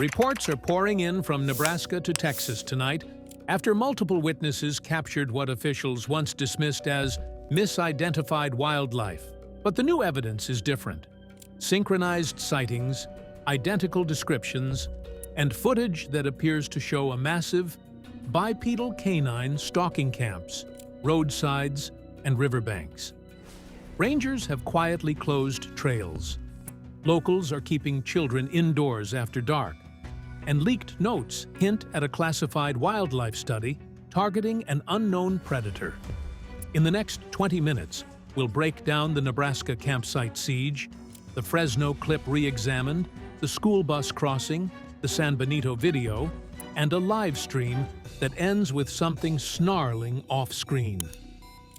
Reports are pouring in from Nebraska to Texas tonight after multiple witnesses captured what officials once dismissed as misidentified wildlife. But the new evidence is different. Synchronized sightings, identical descriptions, and footage that appears to show a massive bipedal canine stalking camps, roadsides, and riverbanks. Rangers have quietly closed trails. Locals are keeping children indoors after dark, and leaked notes hint at a classified wildlife study targeting an unknown predator. In the next 20 minutes, we'll break down the Nebraska campsite siege, the Fresno clip re-examined, the school bus crossing, the San Bonito video, and a live stream that ends with something snarling off-screen.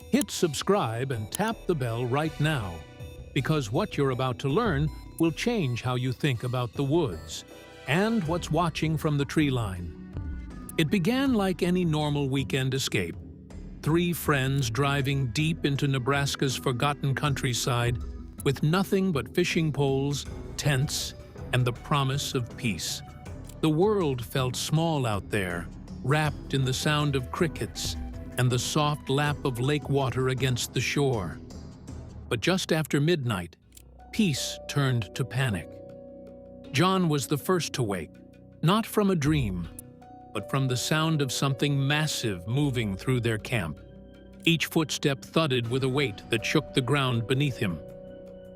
Hit subscribe and tap the bell right now, because what you're about to learn will change how you think about the woods and what's watching from the tree line. It began like any normal weekend escape. 3 friends driving deep into Nebraska's forgotten countryside with nothing but fishing poles, tents, and the promise of peace. The world felt small out there, wrapped in the sound of crickets and the soft lap of lake water against the shore. But just after midnight, peace turned to panic. John was the first to wake, not from a dream, but from the sound of something massive moving through their camp. Each footstep thudded with a weight that shook the ground beneath him.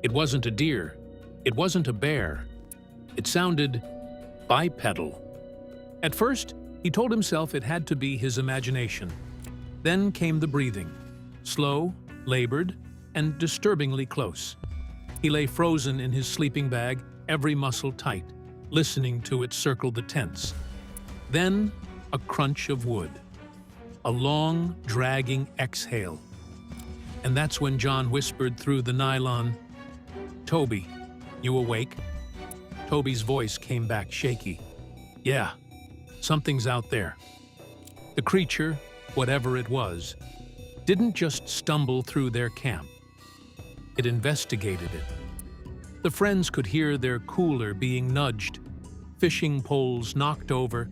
It wasn't a deer. It wasn't a bear. It sounded bipedal. At first, he told himself it had to be his imagination. Then came the breathing, slow, labored, and disturbingly close. He lay frozen in his sleeping bag, every muscle tight, listening to it circle the tents. Then, a crunch of wood. A long, dragging exhale. And that's when John whispered through the nylon, "Toby, you awake?" Toby's voice came back shaky. "Yeah, something's out there." The creature, whatever it was, didn't just stumble through their camp. It investigated it. The friends could hear their cooler being nudged, fishing poles knocked over,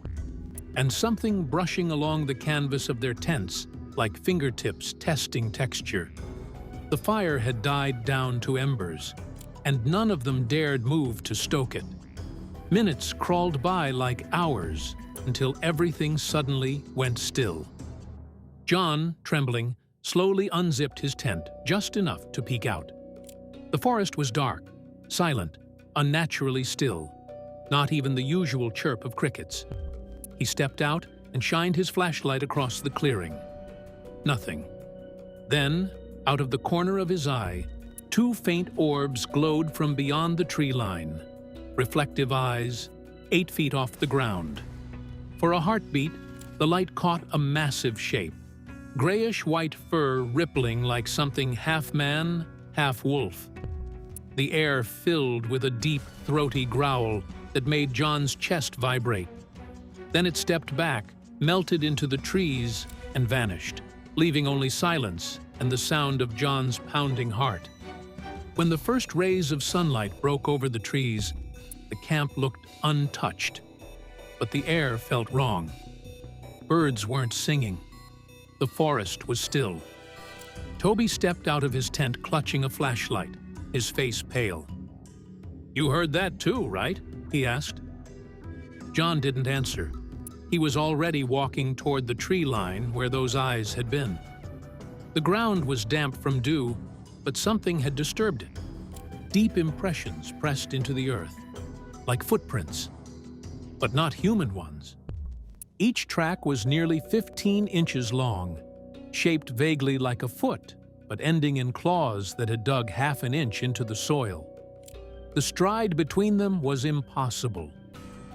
and something brushing along the canvas of their tents like fingertips testing texture. The fire had died down to embers, and none of them dared move to stoke it. Minutes crawled by like hours until everything suddenly went still. John, trembling, slowly unzipped his tent just enough to peek out. The forest was dark, silent, unnaturally still, not even the usual chirp of crickets. He stepped out and shined his flashlight across the clearing. Nothing. Then, out of the corner of his eye, 2 faint orbs glowed from beyond the tree line. Reflective eyes, 8 feet off the ground. For a heartbeat, the light caught a massive shape. Grayish-white fur rippling like something half man, half wolf. The air filled with a deep, throaty growl that made John's chest vibrate. Then it stepped back, melted into the trees, and vanished, leaving only silence and the sound of John's pounding heart. When the first rays of sunlight broke over the trees, the camp looked untouched. But the air felt wrong. Birds weren't singing. The forest was still. Toby stepped out of his tent clutching a flashlight, his face pale. "You heard that too, right?" he asked. John didn't answer. He was already walking toward the tree line where those eyes had been. The ground was damp from dew, but something had disturbed it. Deep impressions pressed into the earth, like footprints, but not human ones. Each track was nearly 15 inches long, shaped vaguely like a foot, but ending in claws that had dug half an inch into the soil. The stride between them was impossible,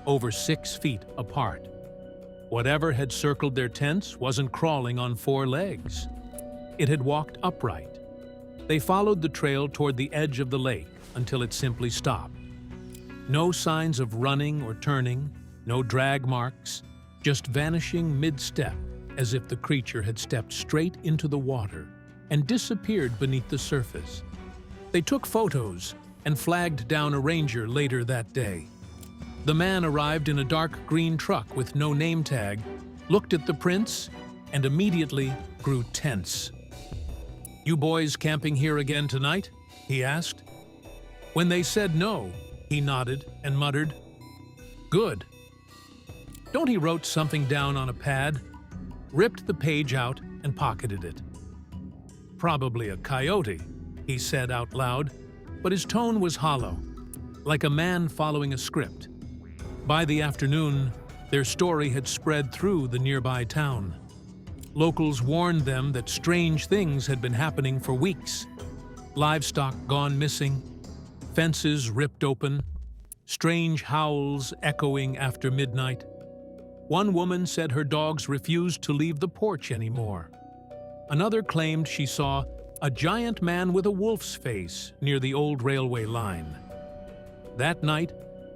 over 6 feet apart. Whatever had circled their tents wasn't crawling on 4 legs. It had walked upright. They followed the trail toward the edge of the lake until it simply stopped. No signs of running or turning, no drag marks, just vanishing mid-step as if the creature had stepped straight into the water and disappeared beneath the surface. They took photos and flagged down a ranger later that day. The man arrived in a dark green truck with no name tag, looked at the prints, and immediately grew tense. "You boys camping here again tonight?" he asked. When they said no, he nodded and muttered, "Good." Don't he wrote something down on a pad, ripped the page out, and pocketed it. "Probably a coyote," he said out loud, but his tone was hollow, like a man following a script. By the afternoon, their story had spread through the nearby town. Locals warned them that strange things had been happening for weeks. Livestock gone missing, fences ripped open, strange howls echoing after midnight. One woman said her dogs refused to leave the porch anymore. Another claimed she saw a giant man with a wolf's face near the old railway line. That night,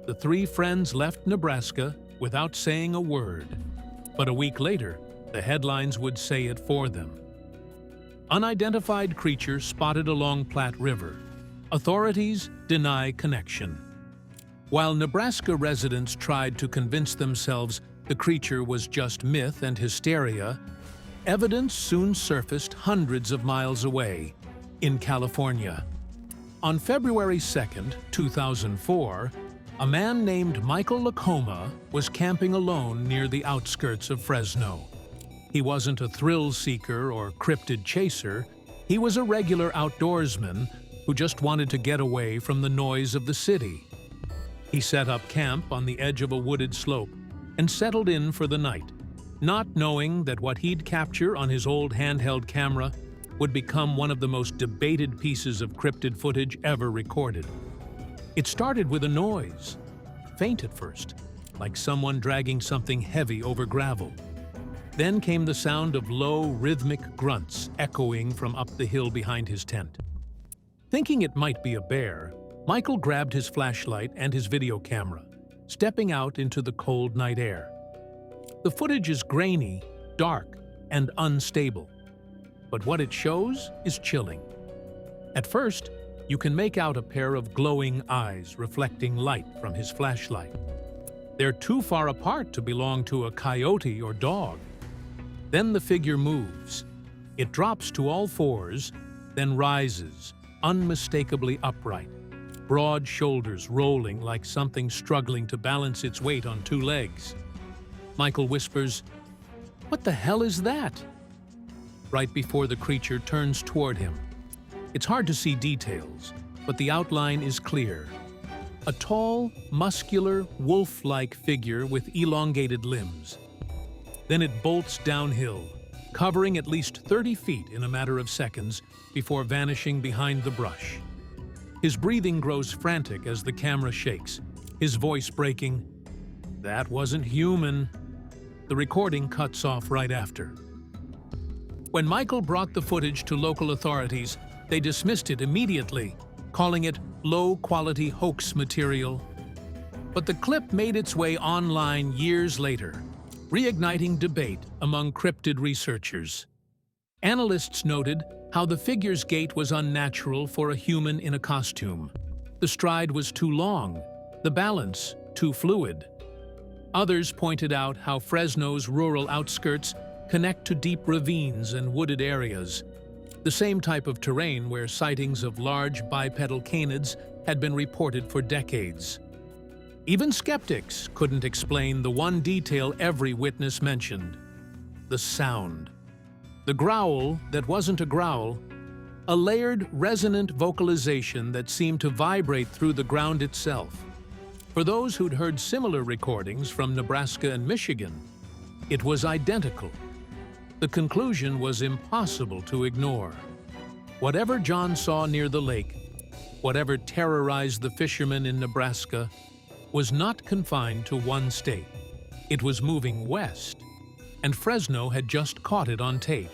the three friends left Nebraska without saying a word. But a week later, the headlines would say it for them. Unidentified creature spotted along Platte River. Authorities deny connection. While Nebraska residents tried to convince themselves the creature was just myth and hysteria, evidence soon surfaced hundreds of miles away, in California. On February 2, 2004, a man named Michael Lacoma was camping alone near the outskirts of Fresno. He wasn't a thrill seeker or cryptid chaser. He was a regular outdoorsman who just wanted to get away from the noise of the city. He set up camp on the edge of a wooded slope and settled in for the night, not knowing that what he'd capture on his old handheld camera would become one of the most debated pieces of cryptid footage ever recorded. It started with a noise, faint at first, like someone dragging something heavy over gravel. Then came the sound of low, rhythmic grunts echoing from up the hill behind his tent. Thinking it might be a bear, Michael grabbed his flashlight and his video camera, stepping out into the cold night air. The footage is grainy, dark, and unstable, but what it shows is chilling. At first, you can make out a pair of glowing eyes reflecting light from his flashlight. They're too far apart to belong to a coyote or dog. Then the figure moves. It drops to all fours, then rises, unmistakably upright, broad shoulders rolling like something struggling to balance its weight on two legs. Michael whispers, "What the hell is that?" Right before the creature turns toward him. It's hard to see details, but the outline is clear. A tall, muscular, wolf-like figure with elongated limbs. Then it bolts downhill, covering at least 30 feet in a matter of seconds before vanishing behind the brush. His breathing grows frantic as the camera shakes, his voice breaking, "That wasn't human." The recording cuts off right after. When Michael brought the footage to local authorities, they dismissed it immediately, calling it low-quality hoax material. But the clip made its way online years later, reigniting debate among cryptid researchers. Analysts noted how the figure's gait was unnatural for a human in a costume. The stride was too long, the balance too fluid. Others pointed out how Fresno's rural outskirts connect to deep ravines and wooded areas, the same type of terrain where sightings of large bipedal canids had been reported for decades. Even skeptics couldn't explain the one detail every witness mentioned: the sound. The growl that wasn't a growl, a layered, resonant vocalization that seemed to vibrate through the ground itself. For those who'd heard similar recordings from Nebraska and Michigan, it was identical. The conclusion was impossible to ignore. Whatever John saw near the lake, whatever terrorized the fishermen in Nebraska, was not confined to one state. It was moving west, and Fresno had just caught it on tape.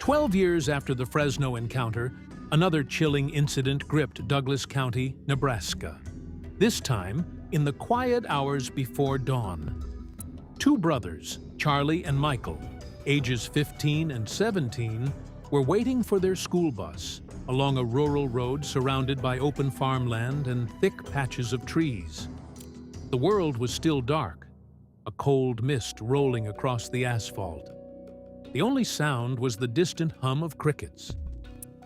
12 years after the Fresno encounter, another chilling incident gripped Douglas County, Nebraska. This time, in the quiet hours before dawn. Two brothers, Charlie and Michael, ages 15 and 17, were waiting for their school bus along a rural road surrounded by open farmland and thick patches of trees. The world was still dark, a cold mist rolling across the asphalt. The only sound was the distant hum of crickets,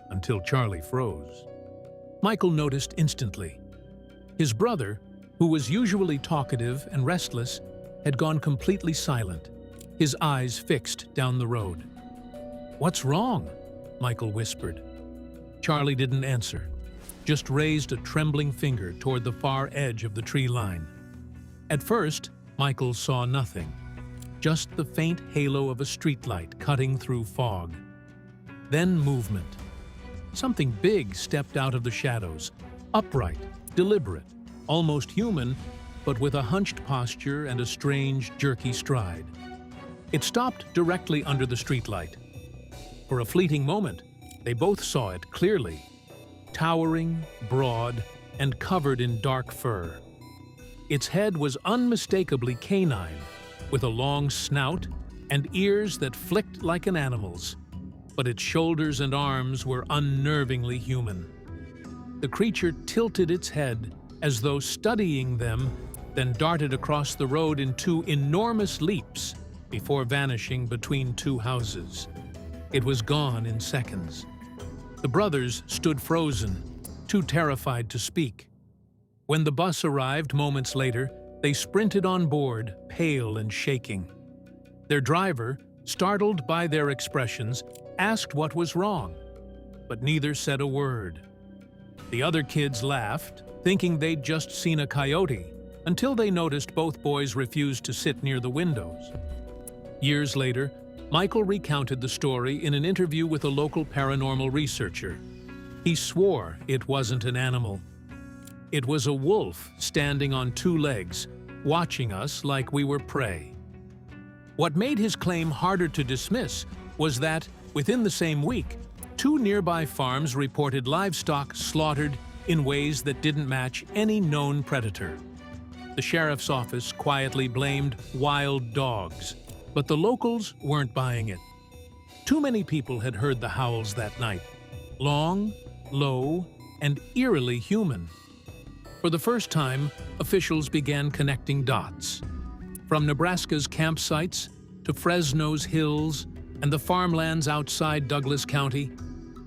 until Charlie froze. Michael noticed instantly. His brother, who was usually talkative and restless, had gone completely silent, his eyes fixed down the road. "What's wrong?" Michael whispered. Charlie didn't answer, just raised a trembling finger toward the far edge of the tree line. At first, Michael saw nothing, just the faint halo of a streetlight cutting through fog. Then movement. Something big stepped out of the shadows, upright, deliberate, almost human, but with a hunched posture and a strange, jerky stride. It stopped directly under the streetlight. For a fleeting moment, they both saw it clearly, towering, broad, and covered in dark fur. Its head was unmistakably canine, with a long snout and ears that flicked like an animal's, but its shoulders and arms were unnervingly human. The creature tilted its head as though studying them, then darted across the road in two enormous leaps before vanishing between two houses. It was gone in seconds. The brothers stood frozen, too terrified to speak. When the bus arrived moments later, they sprinted on board, pale and shaking. Their driver, startled by their expressions, asked what was wrong, but neither said a word. The other kids laughed, thinking they'd just seen a coyote, until they noticed both boys refused to sit near the windows. Years later, Michael recounted the story in an interview with a local paranormal researcher. He swore it wasn't an animal. It was a wolf standing on two legs, watching us like we were prey. What made his claim harder to dismiss was that, within the same week, two nearby farms reported livestock slaughtered in ways that didn't match any known predator. The sheriff's office quietly blamed wild dogs, but the locals weren't buying it. Too many people had heard the howls that night, long, low, and eerily human. For the first time, officials began connecting dots. From Nebraska's campsites to Fresno's hills and the farmlands outside Douglas County,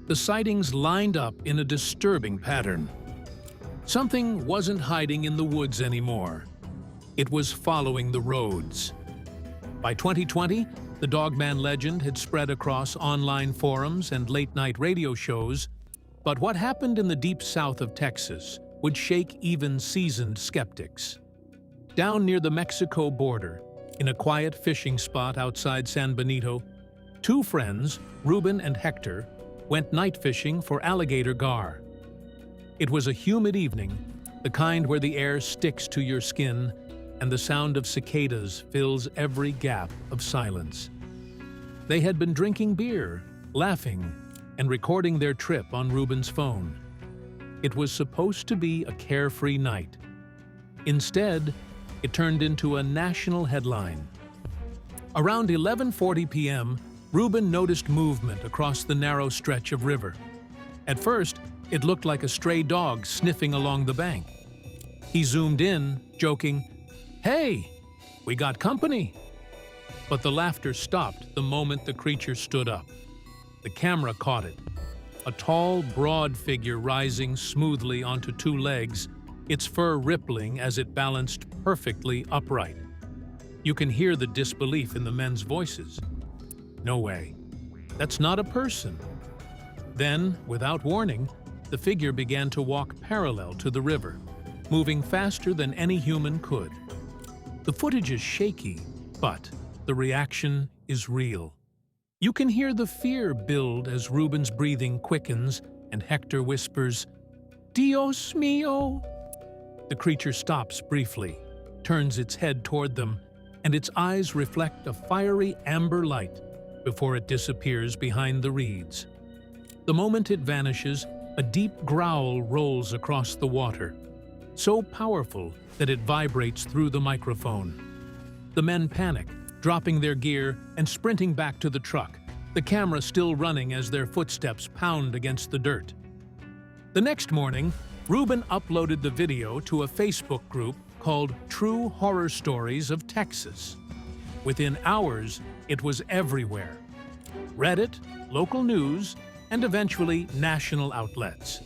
the sightings lined up in a disturbing pattern. Something wasn't hiding in the woods anymore. It was following the roads. By 2020, the Dogman legend had spread across online forums and late-night radio shows, but what happened in the deep south of Texas would shake even seasoned skeptics. Down near the Mexico border, in a quiet fishing spot outside San Bonito, two friends, Ruben and Hector, went night fishing for alligator gar. It was a humid evening, the kind where the air sticks to your skin and the sound of cicadas fills every gap of silence. They had been drinking beer, laughing, and recording their trip on Ruben's phone. It was supposed to be a carefree night. Instead, it turned into a national headline. Around 11:40 p.m., Ruben noticed movement across the narrow stretch of river. At first, it looked like a stray dog sniffing along the bank. He zoomed in, joking, "Hey, we got company." But the laughter stopped the moment the creature stood up. The camera caught it. A tall, broad figure rising smoothly onto two legs, its fur rippling as it balanced perfectly upright. You can hear the disbelief in the men's voices. No way. That's not a person. Then, without warning, the figure began to walk parallel to the river, moving faster than any human could. The footage is shaky, but the reaction is real. You can hear the fear build as Ruben's breathing quickens and Hector whispers, "Dios mío!" The creature stops briefly, turns its head toward them, and its eyes reflect a fiery amber light before it disappears behind the reeds. The moment it vanishes, a deep growl rolls across the water, so powerful that it vibrates through the microphone. The men panic, dropping their gear and sprinting back to the truck, the camera still running as their footsteps pound against the dirt. The next morning, Ruben uploaded the video to a Facebook group called True Horror Stories of Texas. Within hours, it was everywhere. Reddit, local news, and eventually national outlets.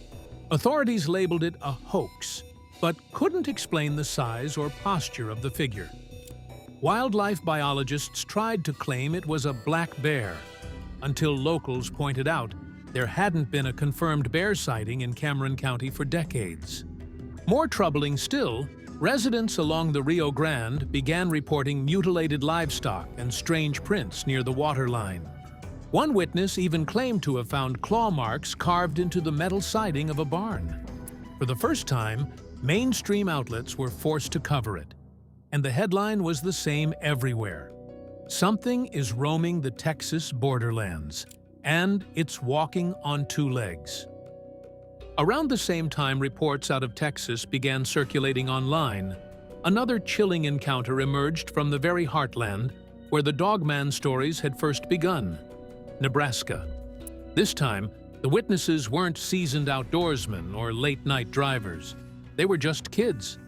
Authorities labeled it a hoax, but couldn't explain the size or posture of the figure. Wildlife biologists tried to claim it was a black bear, until locals pointed out there hadn't been a confirmed bear sighting in Cameron County for decades. More troubling still, residents along the Rio Grande began reporting mutilated livestock and strange prints near the waterline. One witness even claimed to have found claw marks carved into the metal siding of a barn. For the first time, mainstream outlets were forced to cover it, and the headline was the same everywhere. Something is roaming the Texas borderlands, and it's walking on two legs. Around the same time reports out of Texas began circulating online, another chilling encounter emerged from the very heartland where the Dogman stories had first begun, Nebraska. This time, the witnesses weren't seasoned outdoorsmen or late-night drivers. They were just kids.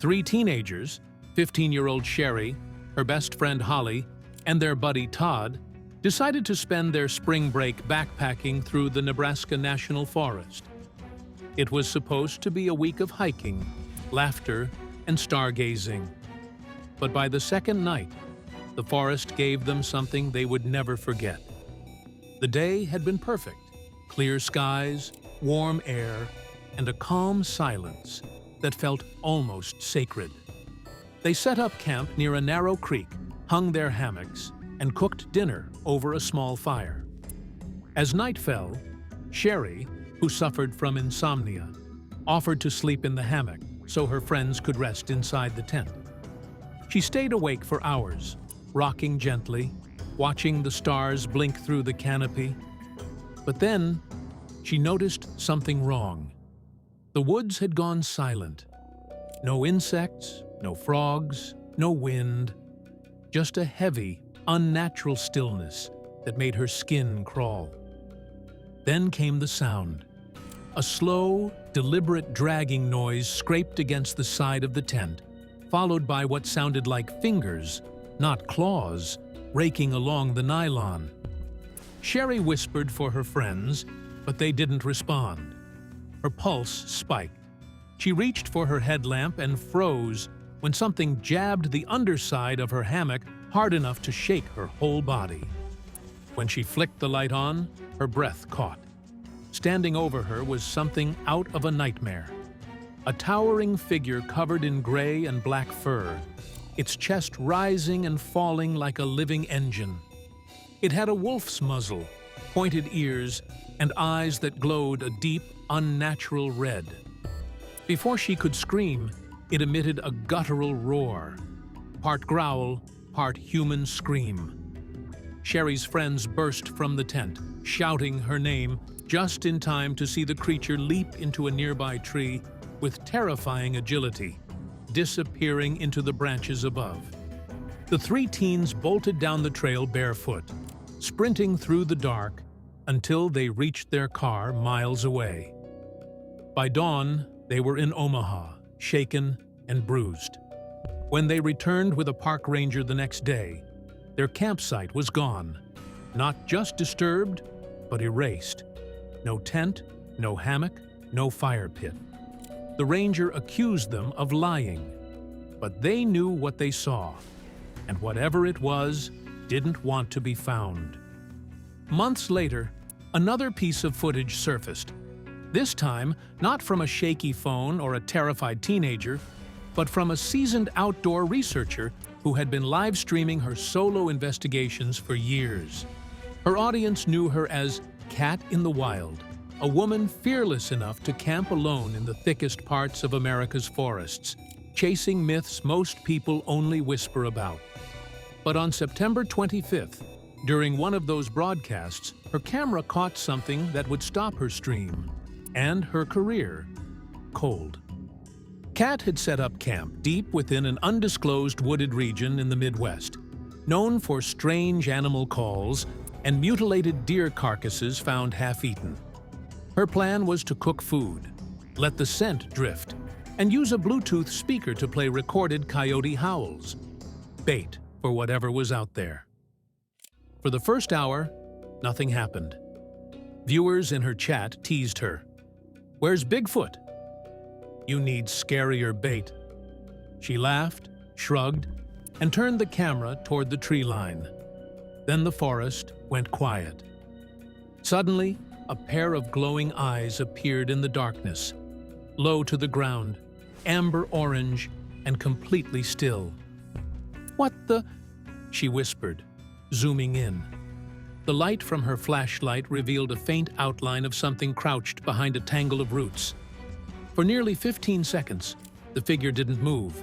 3 teenagers, 15-year-old Sherry, her best friend Holly, and their buddy Todd, decided to spend their spring break backpacking through the Nebraska National Forest. It was supposed to be a week of hiking, laughter, and stargazing. But by the second night, the forest gave them something they would never forget. The day had been perfect. Clear skies, warm air, and a calm silence that felt almost sacred. They set up camp near a narrow creek, hung their hammocks, and cooked dinner over a small fire. As night fell, Sherry, who suffered from insomnia, offered to sleep in the hammock so her friends could rest inside the tent. She stayed awake for hours, rocking gently, watching the stars blink through the canopy. But then, she noticed something wrong. The woods had gone silent. No insects, no frogs, no wind, just a heavy, unnatural stillness that made her skin crawl. Then came the sound. A slow, deliberate dragging noise scraped against the side of the tent, followed by what sounded like fingers, not claws, raking along the nylon. Sherry whispered for her friends, but they didn't respond. Her pulse spiked. She reached for her headlamp and froze when something jabbed the underside of her hammock hard enough to shake her whole body. When she flicked the light on, her breath caught. Standing over her was something out of a nightmare. A towering figure covered in gray and black fur, its chest rising and falling like a living engine. It had a wolf's muzzle, pointed ears, and eyes that glowed a deep, unnatural red. Before she could scream, it emitted a guttural roar, part growl, part human scream. Sherry's friends burst from the tent, shouting her name, just in time to see the creature leap into a nearby tree with terrifying agility, disappearing into the branches above. The 3 teens bolted down the trail barefoot, sprinting through the dark until they reached their car miles away. By dawn, they were in Omaha, shaken and bruised. When they returned with a park ranger the next day, their campsite was gone, not just disturbed, but erased. No tent, no hammock, no fire pit. The ranger accused them of lying, but they knew what they saw, and whatever it was, didn't want to be found. Months later, another piece of footage surfaced. This time, not from a shaky phone or a terrified teenager, but from a seasoned outdoor researcher who had been live streaming her solo investigations for years. Her audience knew her as Cat in the Wild, a woman fearless enough to camp alone in the thickest parts of America's forests, chasing myths most people only whisper about. But on September 25th, during one of those broadcasts, her camera caught something that would stop her stream and her career cold. Cat had set up camp deep within an undisclosed wooded region in the Midwest, known for strange animal calls and mutilated deer carcasses found half-eaten. Her plan was to cook food, let the scent drift, and use a Bluetooth speaker to play recorded coyote howls. Bait for whatever was out there. For the first hour, nothing happened. Viewers in her chat teased her. "Where's Bigfoot?" "You need scarier bait." She laughed, shrugged, and turned the camera toward the tree line. Then the forest went quiet. Suddenly, a pair of glowing eyes appeared in the darkness, low to the ground, amber orange, and completely still. "What the?" she whispered, zooming in. The light from her flashlight revealed a faint outline of something crouched behind a tangle of roots. For nearly 15 seconds, the figure didn't move.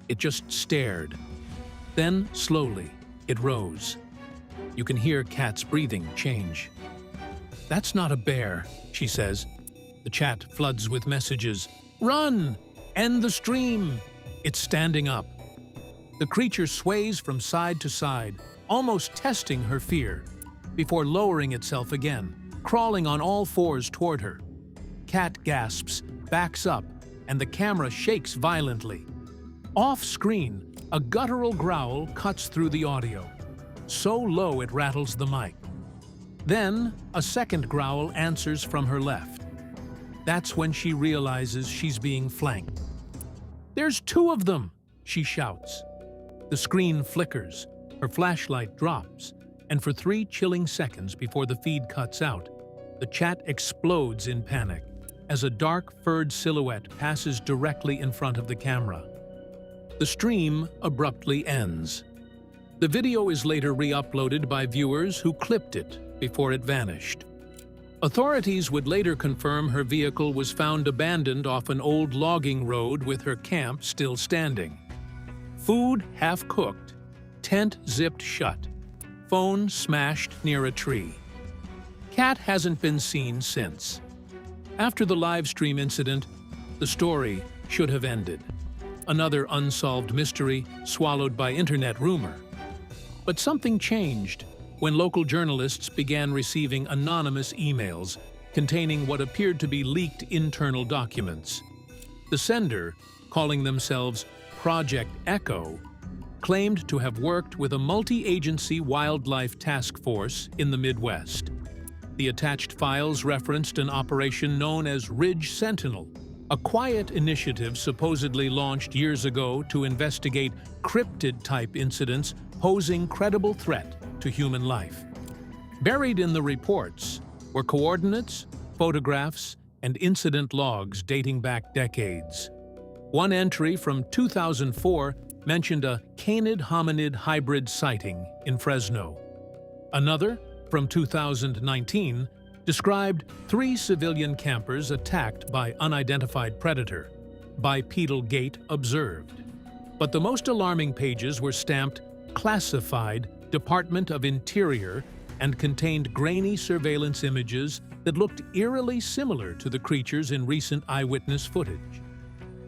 It just stared. Then, slowly, it rose. You can hear Kat's breathing change. "That's not a bear," she says. The chat floods with messages. "Run! End the stream! It's standing up." The creature sways from side to side, almost testing her fear, before lowering itself again, crawling on all fours toward her. Kat gasps, backs up, and the camera shakes violently. Off-screen, a guttural growl cuts through the audio, so low it rattles the mic. Then, a second growl answers from her left. That's when she realizes she's being flanked. "There's two of them!" she shouts. The screen flickers, her flashlight drops, and for 3 chilling seconds before the feed cuts out, the chat explodes in panic as a dark, furred silhouette passes directly in front of the camera. The stream abruptly ends. The video is later re-uploaded by viewers who clipped it before it vanished. Authorities would later confirm her vehicle was found abandoned off an old logging road with her camp still standing. Food half-cooked, tent zipped shut, phone smashed near a tree. Kat hasn't been seen since. After the live stream incident, the story should have ended. Another unsolved mystery swallowed by internet rumor. But something changed when local journalists began receiving anonymous emails containing what appeared to be leaked internal documents. The sender, calling themselves Project Echo, claimed to have worked with a multi-agency wildlife task force in the Midwest. The attached files referenced an operation known as Ridge Sentinel, a quiet initiative supposedly launched years ago to investigate cryptid-type incidents posing credible threat to human life. Buried in the reports were coordinates, photographs, and incident logs dating back decades. One entry from 2004 mentioned a canid-hominid hybrid sighting in Fresno. Another, from 2019, described 3 civilian campers attacked by unidentified predator, bipedal gait observed. But the most alarming pages were stamped Classified Department of Interior and contained grainy surveillance images that looked eerily similar to the creatures in recent eyewitness footage.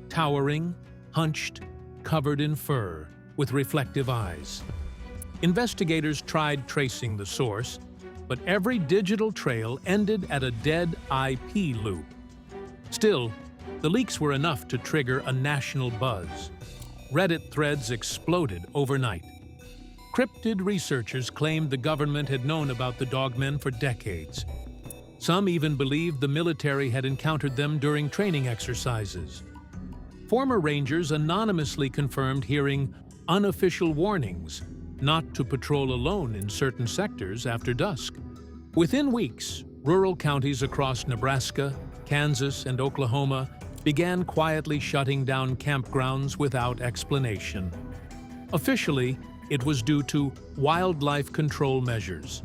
Towering, hunched, covered in fur, with reflective eyes. Investigators tried tracing the source, but every digital trail ended at a dead IP loop. Still, the leaks were enough to trigger a national buzz. Reddit threads exploded overnight. Cryptid researchers claimed the government had known about the Dogmen for decades. Some even believed the military had encountered them during training exercises. Former rangers anonymously confirmed hearing unofficial warnings not to patrol alone in certain sectors after dusk. Within weeks, rural counties across Nebraska, Kansas, and Oklahoma began quietly shutting down campgrounds without explanation. Officially, it was due to wildlife control measures.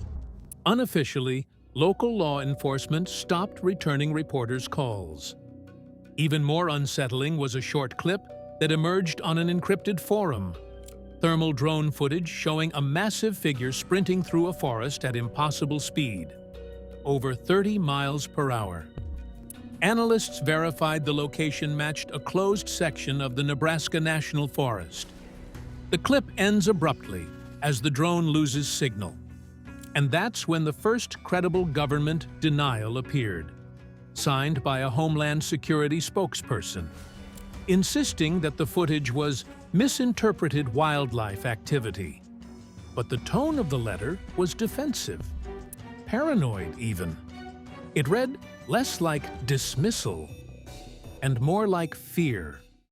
Unofficially, local law enforcement stopped returning reporters' calls. Even more unsettling was a short clip that emerged on an encrypted forum. Thermal drone footage showing a massive figure sprinting through a forest at impossible speed, over 30 miles per hour. Analysts verified the location matched a closed section of the Nebraska National Forest. The clip ends abruptly as the drone loses signal. And that's when the first credible government denial appeared, signed by a Homeland Security spokesperson. insisting that the footage was misinterpreted wildlife activity. But the tone of the letter was defensive, paranoid even. It read less like dismissal and more like fear.